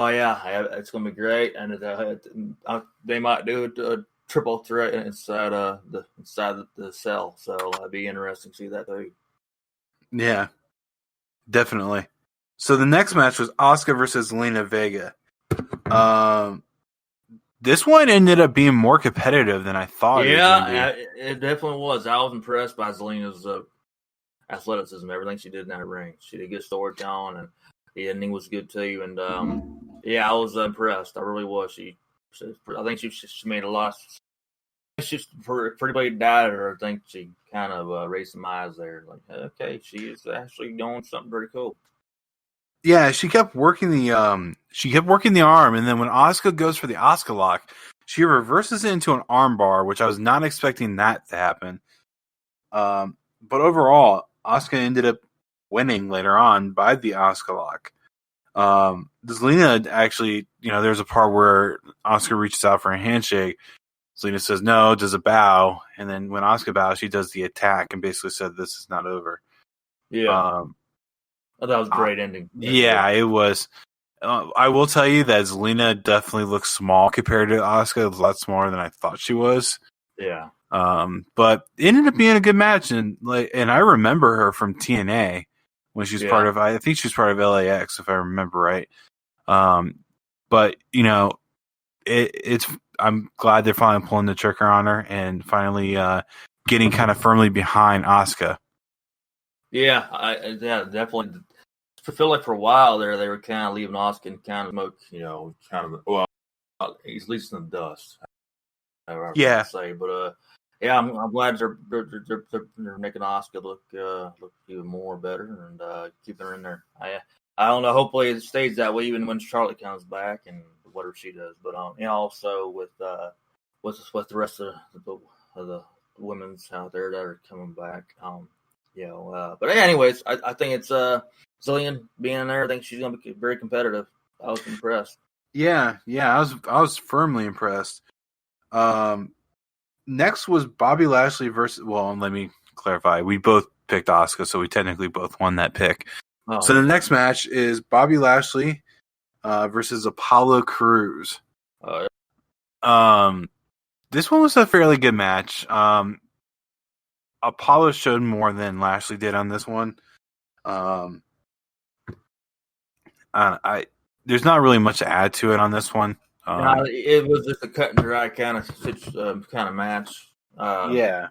Oh yeah, it's gonna be great, and they might do a triple threat inside the cell. So it'd be interesting to see that too. Yeah, definitely. So the next match was Asuka versus Zelina Vega. This one ended up being more competitive than I thought it was going to be. It definitely was. I was impressed by Zelina's athleticism, everything she did in that ring. She did good story telling, and the ending was good too. And I was impressed. I really was. I think she made a lot. She's pretty much died her. I think she kind of raised some eyes there. Like, okay, she is actually doing something pretty cool. Yeah, she kept working the arm, and then when Asuka goes for the Asuka lock, she reverses it into an arm bar, which I was not expecting that to happen. But overall, Asuka ended up winning later on by the Asuka lock. Zelina actually, there's a part where Asuka reaches out for a handshake. Zelina says no, does a bow, and then when Asuka bows, she does the attack and basically said, "This is not over." Yeah. That was a great ending. Yeah, it was. I will tell you that Zelina definitely looks small compared to Asuka. A lot smaller than I thought she was. Yeah. But it ended up being a good match, and I remember her from TNA when she was part of. I think she was part of LAX, if I remember right. But it's. I'm glad they're finally pulling the trigger on her and finally getting kind of firmly behind Asuka. Yeah, definitely. I feel like for a while there, they were kind of leaving Asuka in kind of smoke, at least in the dust. Yeah. Say, but I'm glad they're making Asuka look even more better and keeping her in there. I don't know. Hopefully, it stays that way even when Charlotte comes back and whatever she does. But also with the rest of the women's out there that are coming back. But anyways, I think it's Zillion being in there. I think she's going to be very competitive. I was impressed. Yeah, I was firmly impressed. Next was Bobby Lashley versus. Well, let me clarify. We both picked Asuka, so we technically both won that pick. Oh. So the next match is Bobby Lashley versus Apollo Crews. This one was a fairly good match. Apollo showed more than Lashley did on this one. There's not really much to add to it on this one. It was just a cut and dry kind of match. Yeah,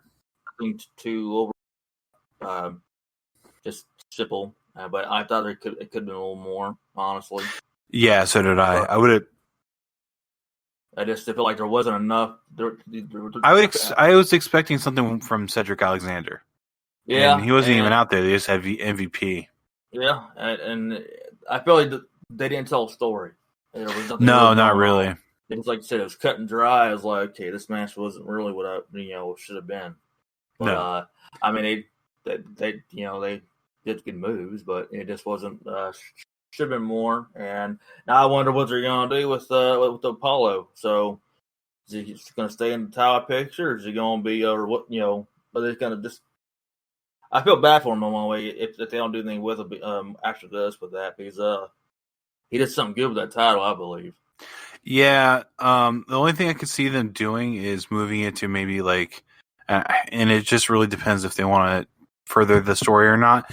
I think two over, just simple. But I thought it could have been a little more, honestly. Yeah, so did I. I just feel like there wasn't enough. I was expecting something from Cedric Alexander. Yeah, and he wasn't even out there. They just had MVP. Yeah, and I feel like they didn't tell a story. No, not really. It's like you said, it was cut and dry. I was like, okay, this match wasn't really what should have been. But, no, I mean they did good moves, but it just wasn't. Should have been more. And now I wonder what they're going to do with Apollo. So is he going to stay in the tower picture, or is he going to be, or what? Are they going to just? I feel bad for him in one way if they don't do anything with him after this with that, because he did something good with that title, I believe. Yeah, the only thing I could see them doing is moving it to maybe and it just really depends if they want to further the story or not.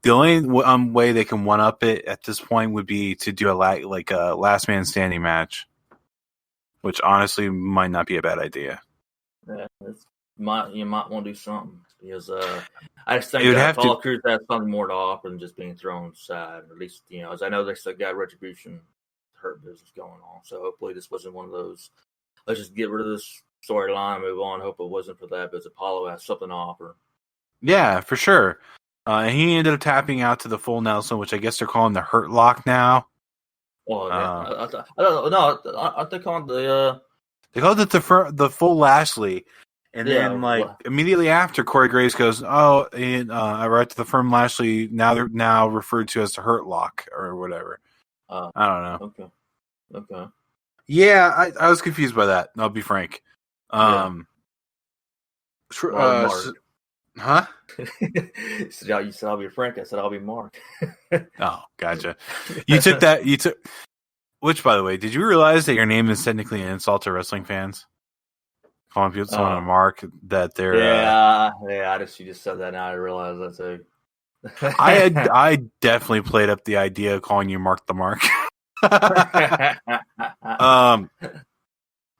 The only way they can one up it at this point would be to do a last man standing match, which honestly might not be a bad idea. Yeah, you might want to do something because I just think Apollo Crews has something more to offer than just being thrown aside. Or at least as I know they still got Retribution Hurt Business going on. So hopefully this wasn't one of those. Let's just get rid of this storyline and move on. Hope it wasn't for that, because Apollo has something to offer. Yeah, for sure. And he ended up tapping out to the full Nelson, which I guess they're calling the Hurt Lock now. Well, I don't know. I think on the they called it the full Lashley, and then immediately after, Corey Graves goes, "Oh, and I write to the firm Lashley. Now they're now referred to as the Hurt Lock or whatever." I don't know. Okay. Yeah, I was confused by that. I'll be frank. Huh? You said I'll be Frank. I said I'll be Mark. Oh, gotcha. You took that. Which, by the way, did you realize that your name is technically an insult to wrestling fans? Calling people someone a mark that they're. You just said that now. I realize that too. I definitely played up the idea of calling you Mark the Mark.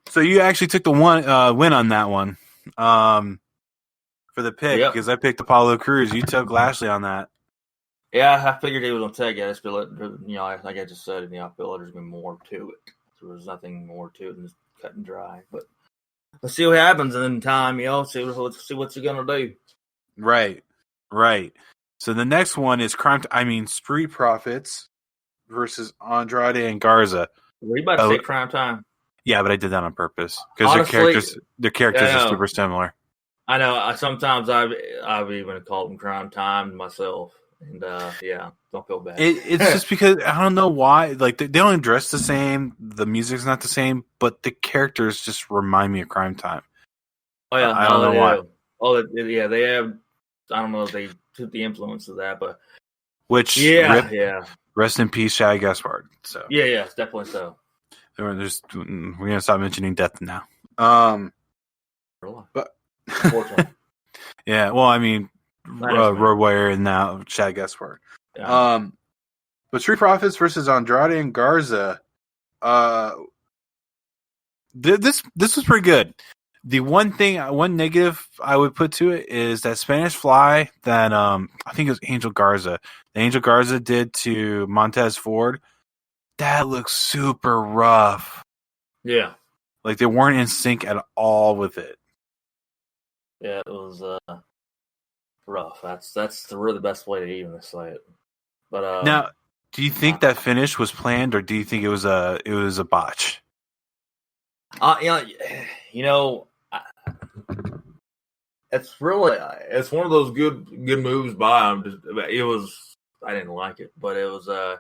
So you actually took the win on that one. For the pick, because I picked Apollo Crews. You took Lashley on that. Yeah, I figured he was going to take it. I just feel like I just said, I feel like there's been more to it. There was nothing more to it than just cut and dry. But let's see what happens in time, see what's he going to do. Right. So the next one is Street Profits versus Andrade and Garza. Were you about to say Crime Time? Yeah, but I did that on purpose because their characters are super similar. I know. Sometimes I've even called them Crime Time myself, and don't feel bad. It's just because I don't know why. Like they don't dress the same, the music's not the same, but the characters just remind me of Crime Time. Oh yeah, I don't know why. Oh yeah, they have. I don't know if they took the influence of that, but rest in peace, Shag Gaspard. So it's definitely so. We're gonna stop mentioning death now. But yeah, well, I mean, Road Warrior and now Shag Gaspard. Yeah. But Street Profits versus Andrade and Garza. This was pretty good. The one negative I would put to it is that Spanish Fly that I think it was Angel Garza. The Angel Garza did to Montez Ford. That looks super rough. Yeah. Like they weren't in sync at all with it. Yeah, it was rough. That's really the best way to even say it. But now, do you think that finish was planned, or do you think it was a botch? It's one of those good moves by him. I didn't like it, but it was I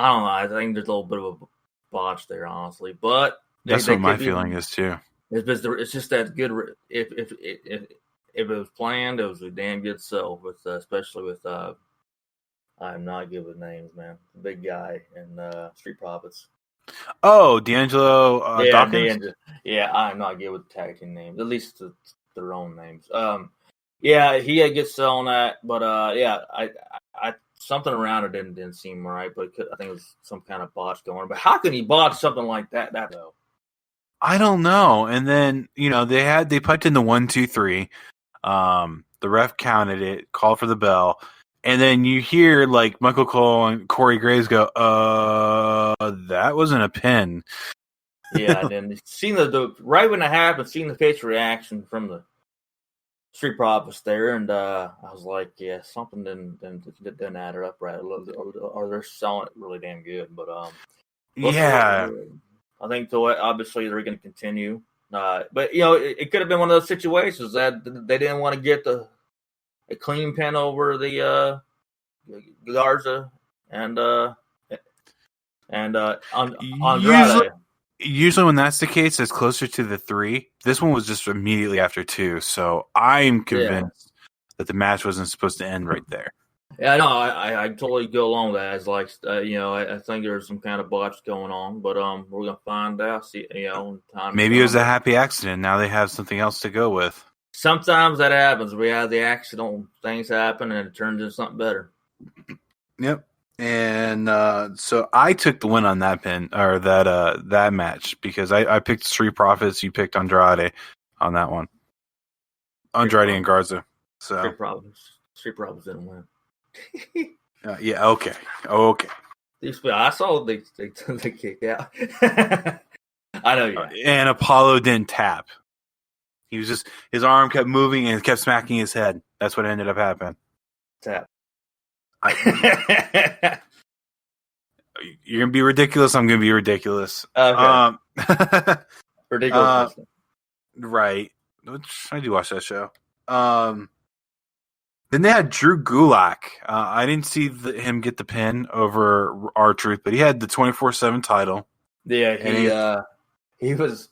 don't know. I think there's a little bit of a botch there, honestly. But that's what my feeling is too. It's just that good. If it was planned, it was a damn good sell. Especially with I'm not good with names, man. The big guy in Street Profits. Oh, D'Angelo Dawkins. I'm not good with tag team names. At least their own names. He had good sell on that, but I something around it didn't seem right. But I think it was some kind of botch going on. But how can he botch something like that though? I don't know. And then they piped in the 1, 2, 3. The ref counted it, called for the bell, and then you hear like Michael Cole and Corey Graves go, that wasn't a pin. Yeah, and then seeing the right when it happened, seeing the face reaction from the Street Profits there, and I was like, yeah, something didn't add it up right, or they're selling it really damn good. But I think obviously they're going to continue. But it could have been one of those situations that they didn't want to get a clean pin over the Garza and Andrade. Usually when that's the case, it's closer to the 3. This one was just immediately after 2, so I'm convinced that the match wasn't supposed to end right there. Yeah, no, I totally go along with that. It's like, I think there's some kind of botch going on, but we're gonna find out. See, time. Maybe it was a happy accident. Now they have something else to go with. Sometimes that happens. We have the accident, things happen, and it turns into something better. Yep. And so I took the win on that pin or that match because I picked Street Profits. You picked Andrade on that one. Andrade and Garza. So Street Profits didn't win. Yeah. Okay. I saw they kicked out. I know. Yeah. And Apollo didn't tap. He was just his arm kept moving and kept smacking his head. That's what ended up happening. Tap. You're gonna be ridiculous. I'm gonna be ridiculous. Okay. Ridiculous. Right. Which I do watch that show. Then they had Drew Gulak. I didn't see him get the pin over R-Truth, but he had the 24/7 title. Yeah, he was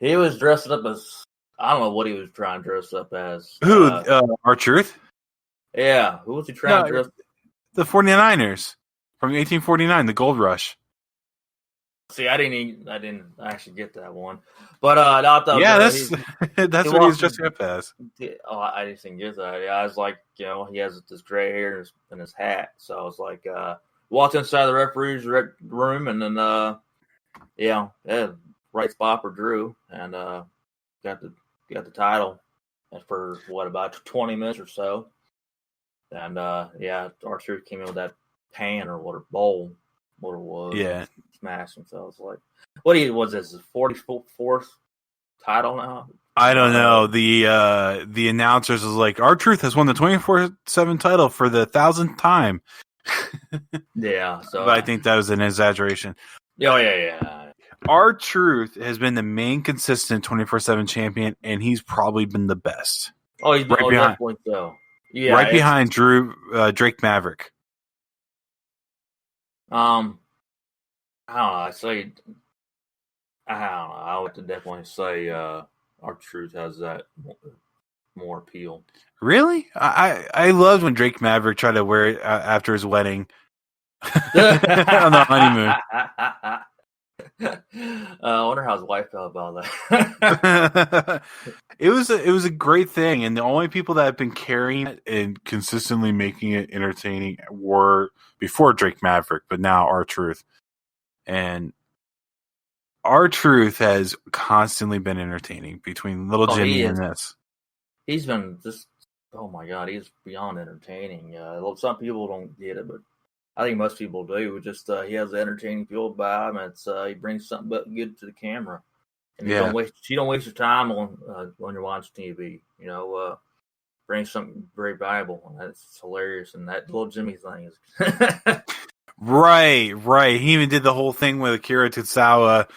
he was dressed up as, I don't know what he was trying to dress up as. Who? R-Truth? Yeah, who was he trying to dress? The 49ers from 1849, the Gold Rush. See, I didn't actually get that one, but I thought that's that's what he's dressing up as. Oh, I just didn't get that. Yeah, I was like, he has this gray hair in his hat, so I was like, walked inside the referee's room, and then right spot for Drew, and got the title for about 20 minutes or so, and R-Truth came in with that pan or what, a bowl, what it was, smashing. So I was like, what was this? His 44th title now? I don't know. The announcers was like, R-Truth has won the 24/7 title for the 1,000th time. Yeah, so but I think that was an exaggeration. Yeah. R-Truth has been the main consistent 24/7 champion, and he's probably been the best. Oh, he's right behind. Definitely so. Yeah, right behind Drake Maverick. I don't know. I would definitely say R-Truth has that more appeal. Really? I loved when Drake Maverick tried to wear it after his wedding on the honeymoon. I wonder how his wife felt about that. It was a great thing, and the only people that have been carrying it and consistently making it entertaining were before Drake Maverick, but now R-Truth. And R-Truth has constantly been entertaining between Little Jimmy and this. He's been just, oh my God, he's beyond entertaining. Some people don't get it, but I think most people do. Just he has an entertaining feel about him. It's he brings something good to the camera, and you don't waste your time on when you're watching TV. Brings something very valuable, and that's hilarious. And that Little Jimmy thing is right. He even did the whole thing with Akira Tozawa,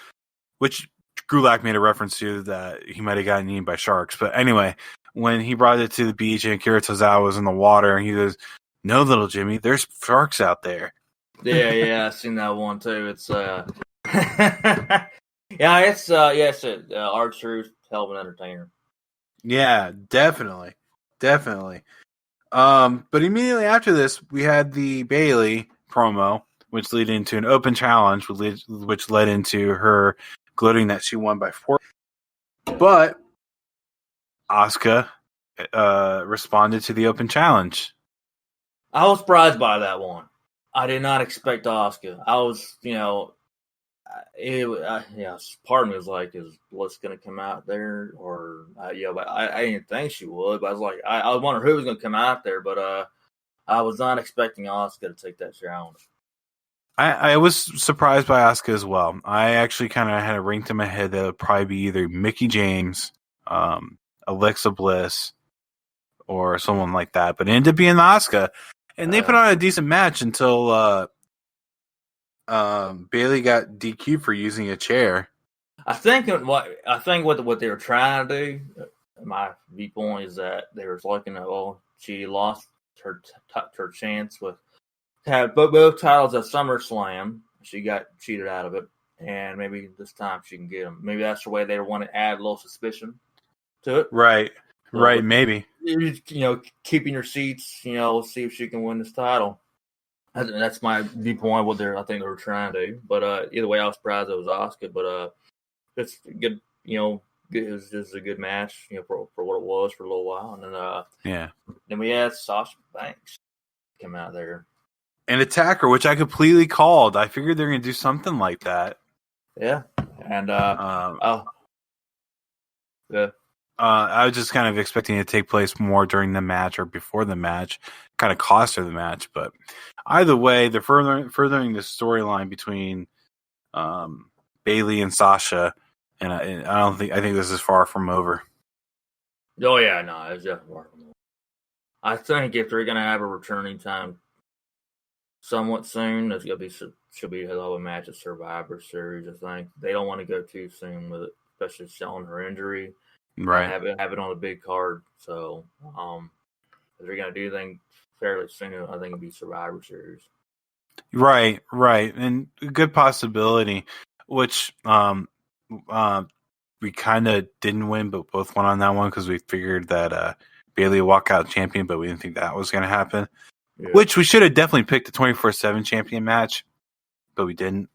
which Gulak made a reference to that he might have gotten eaten by sharks. But anyway, when he brought it to the beach and Akira Tozawa was in the water, and he goes, "No, Little Jimmy, there's sharks out there." Yeah, I've seen that one too. It's R-Truth, hell of an entertainer. Yeah, definitely. But immediately after this, we had the Bayley promo, which led into an open challenge, which led into her gloating that she won by 4. But Asuka responded to the open challenge. I was surprised by that one. I did not expect Asuka. I was, part of me was like, is Bliss going to come out there? Or, but I didn't think she would. But I was like, I was wondering who was going to come out there. But I was not expecting Asuka to take that challenge. I was surprised by Asuka as well. I actually kind of had it ranked in my head that it would probably be either Mickie James, Alexa Bliss, or someone like that. But it ended up being Asuka. And they put on a decent match until Bayley got DQ'd for using a chair. I think what they were trying to do, my viewpoint, is that they were looking at, she lost her chance with have both titles at SummerSlam. She got cheated out of it, and maybe this time she can get them. Maybe that's the way they want to add a little suspicion to it. Right, maybe. Keeping your seats, see if she can win this title. That's my viewpoint. What I think they were trying to do. But either way, I was surprised it was Asuka. But it's good. It was just a good match. For what it was for a little while, and then then we had Sasha Banks come out there and attack her, which I completely called. I figured they're going to do something like that. Yeah, and I was just kind of expecting it to take place more during the match or before the match, kind of cost her the match. But either way, they're furthering the storyline between Bayley and Sasha, and I think this is far from over. Oh yeah, no, it's definitely far from over. I think if they're gonna have a returning time somewhat soon, there's gonna be should be a match at Survivor Series. I think they don't want to go too soon with it, especially showing her injury. Right. Have it on a big card. So if they're going to do anything fairly soon, I think it'll be Survivor Series. Right. And a good possibility, which we kind of didn't win, but both won on that one because we figured that Bayley would walk out champion, but we didn't think that was going to happen. Yeah. Which we should have definitely picked the 24/7 champion match, but we didn't.